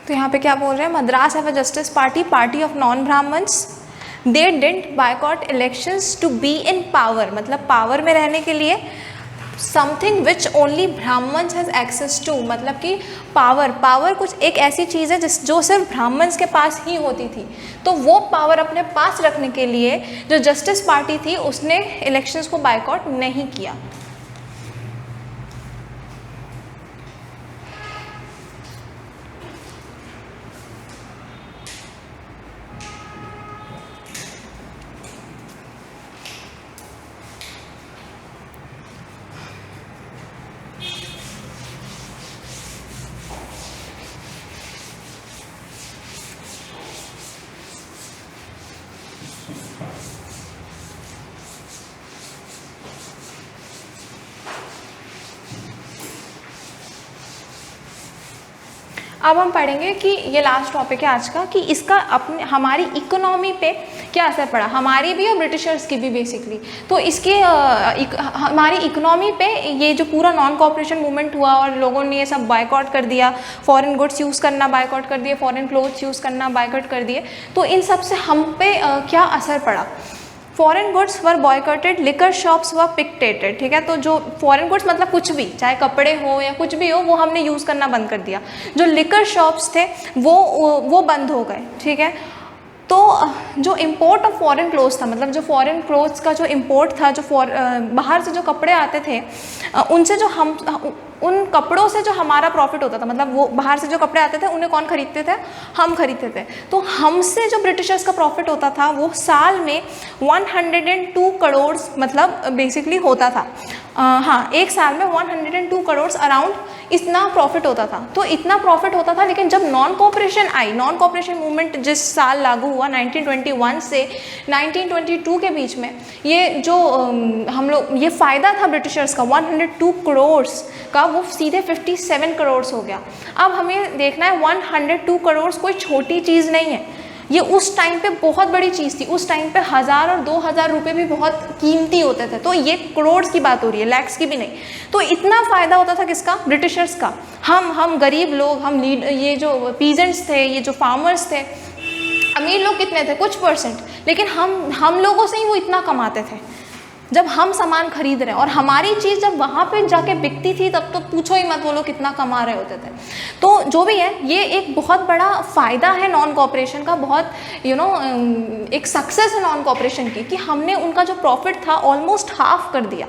तो यहाँ पे क्या बोल रहे हैं, Madras have a Justice Party, party of non Brahmins, they didn't boycott elections to be in power, मतलब पावर में रहने के लिए, something which only Brahmins has access to, मतलब कि पावर कुछ एक ऐसी चीज़ है जो सिर्फ ब्राह्मण्स के पास ही होती थी, तो वो पावर अपने पास रखने के लिए जो जस्टिस पार्टी थी उसने इलेक्शंस को बायकॉट नहीं किया। अब हम पढ़ेंगे कि ये लास्ट टॉपिक है आज का, कि इसका अपने हमारी इकोनॉमी पे क्या असर पड़ा, हमारी भी और ब्रिटिशर्स की भी बेसिकली। तो इसके हमारी इकोनॉमी पे ये जो पूरा नॉन कॉपरेशन मूवमेंट हुआ और लोगों ने ये सब बायकॉट कर दिया, फॉरेन गुड्स यूज़ करना बायकॉट कर दिए, फॉरेन क्लोथ्स यूज़ करना बायकॉट कर दिए, तो इन सब से हम पे क्या असर पड़ा। Foreign goods were boycotted, liquor shops were picketed, ठीक है। तो जो फॉरेन गुड्स मतलब कुछ भी, चाहे कपड़े हो या कुछ भी हो, वो हमने यूज़ करना बंद कर दिया। जो लिकर शॉप्स थे वो बंद हो गए, ठीक है। तो जो इम्पोर्ट ऑफ फॉरेन क्लोथ्स था, मतलब जो फॉरेन क्लोथ्स का जो इम्पोर्ट था, जो बाहर से जो कपड़े आते थे, उनसे जो उन कपड़ों से जो हमारा प्रॉफिट होता था, मतलब वो बाहर से जो कपड़े आते थे उन्हें कौन खरीदते थे, हम खरीदते थे। तो हमसे जो ब्रिटिशर्स का प्रॉफिट होता था वो साल में 102 करोड़ मतलब बेसिकली होता था। हाँ, एक साल में 102 करोड़ अराउंड इतना प्रॉफिट होता था। तो इतना प्रॉफिट होता था, लेकिन जब नॉन कॉपरेशन आई, नॉन कॉपरेशन मूवमेंट जिस साल लागू हुआ 1921 से 1922 के बीच में, ये जो हम लोग ये फ़ायदा था ब्रिटिशर्स का 102 करोड़ का, वो सीधे 57 करोड़ हो गया। अब हमें देखना है 102 करोड़ कोई छोटी चीज़ नहीं है, ये उस टाइम पे बहुत बड़ी चीज़ थी। उस टाइम पे 1000 और 2000 रुपये भी बहुत कीमती होते थे, तो ये करोड़ की बात हो रही है, लैक्स की भी नहीं। तो इतना फ़ायदा होता था किसका, ब्रिटिशर्स का। हम गरीब लोग, हम ये जो पीजेंट्स थे, ये जो फार्मर्स थे, अमीर लोग कितने थे, कुछ परसेंट, लेकिन हम लोगों से ही वो इतना कमाते थे जब हम सामान खरीद रहे हैं। और हमारी चीज़ जब वहाँ पे जाके बिकती थी तब तो पूछो ही मत, वो लोग कितना कमा रहे होते थे। तो जो भी है, ये एक बहुत बड़ा फ़ायदा है नॉन कॉपरेशन का, बहुत एक सक्सेस है नॉन कॉपरेशन की, कि हमने उनका जो प्रॉफिट था ऑलमोस्ट हाफ कर दिया।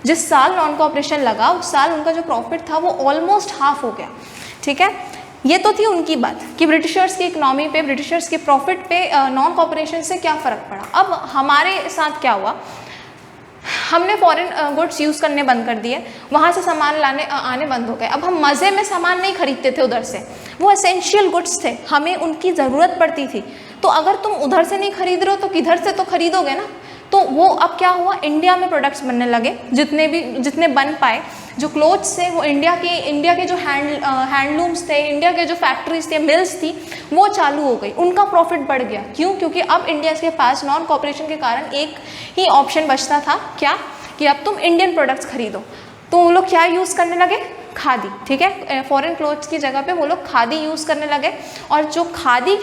जिस साल नॉन कॉपरेशन लगा उस साल उनका जो प्रॉफिट था वो ऑलमोस्ट हाफ हो गया, ठीक है। ये तो थी उनकी बात कि ब्रिटिशर्स की इकनॉमी पे, ब्रिटिशर्स के प्रॉफिट पे नॉन कॉपरेशन से क्या फ़र्क पड़ा। अब हमारे साथ क्या हुआ, हमने फॉरेन गुड्स यूज़ करने बंद कर दिए, वहाँ से सामान आने बंद हो गए। अब हम मज़े में सामान नहीं खरीदते थे उधर से, वो एसेंशियल गुड्स थे, हमें उनकी ज़रूरत पड़ती थी। तो अगर तुम उधर से नहीं खरीद रहे हो तो किधर से तो खरीदोगे ना। तो वो अब क्या हुआ, इंडिया में प्रोडक्ट्स बनने लगे, जितने बन पाए। जो क्लोथ्स थे वो इंडिया के जो हैंडलूम्स थे, इंडिया के जो फैक्ट्रीज थे, मिल्स थी, वो चालू हो गई, उनका प्रॉफिट बढ़ गया। क्यों? क्योंकि अब इंडिया के पास नॉन कॉपरेशन के कारण एक ही ऑप्शन बचता था, क्या, कि अब तुम इंडियन प्रोडक्ट्स खरीदो। तो वो लोग क्या यूज़ करने लगे, खादी, ठीक है। फॉरेन क्लोथ्स की जगह पे वो लोग खादी यूज़ करने लगे, और जो खादी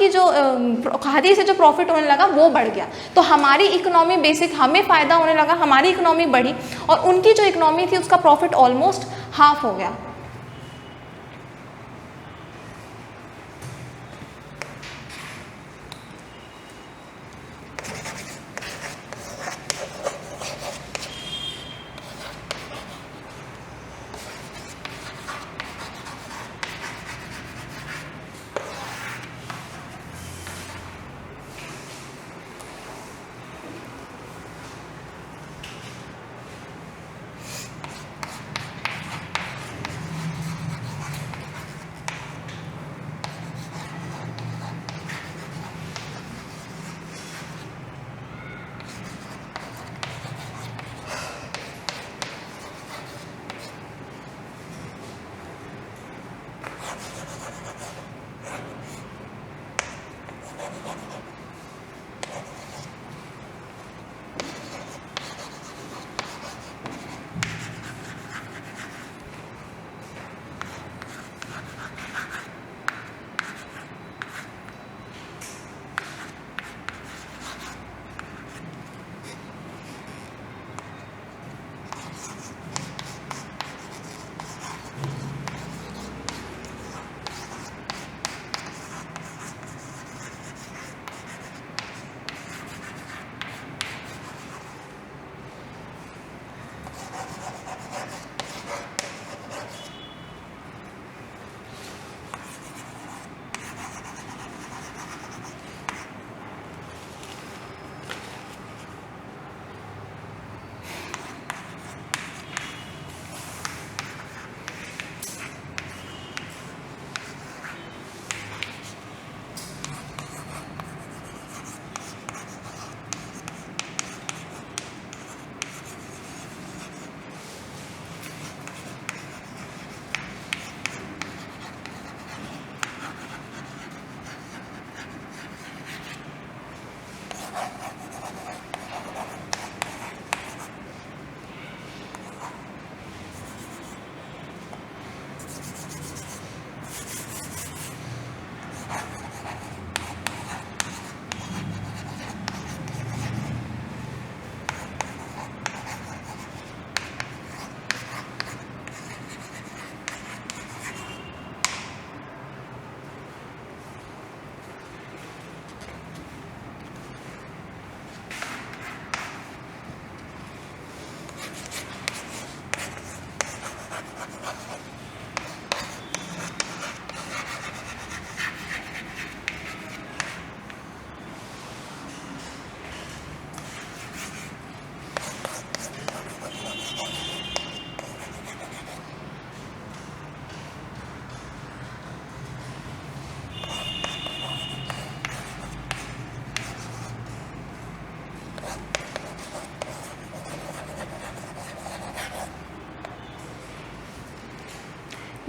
से जो प्रॉफिट होने लगा वो बढ़ गया। तो हमारी इकोनॉमी बेसिक, हमें फ़ायदा होने लगा, हमारी इकोनॉमी बढ़ी, और उनकी जो इकोनॉमी थी उसका प्रॉफिट ऑलमोस्ट हाफ हो गया।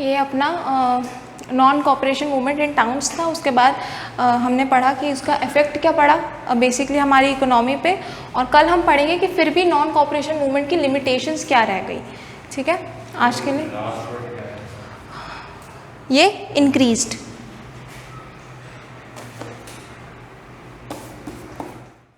ये अपना non cooperation movement in towns था। उसके बाद हमने पढ़ा कि उसका इफेक्ट क्या पड़ा बेसिकली हमारी इकोनॉमी पे, और कल हम पढ़ेंगे कि फिर भी नॉन कॉपरेशन मूवमेंट की लिमिटेशंस क्या रह गई। ठीक है, आज के लिए ये इंक्रीज्ड।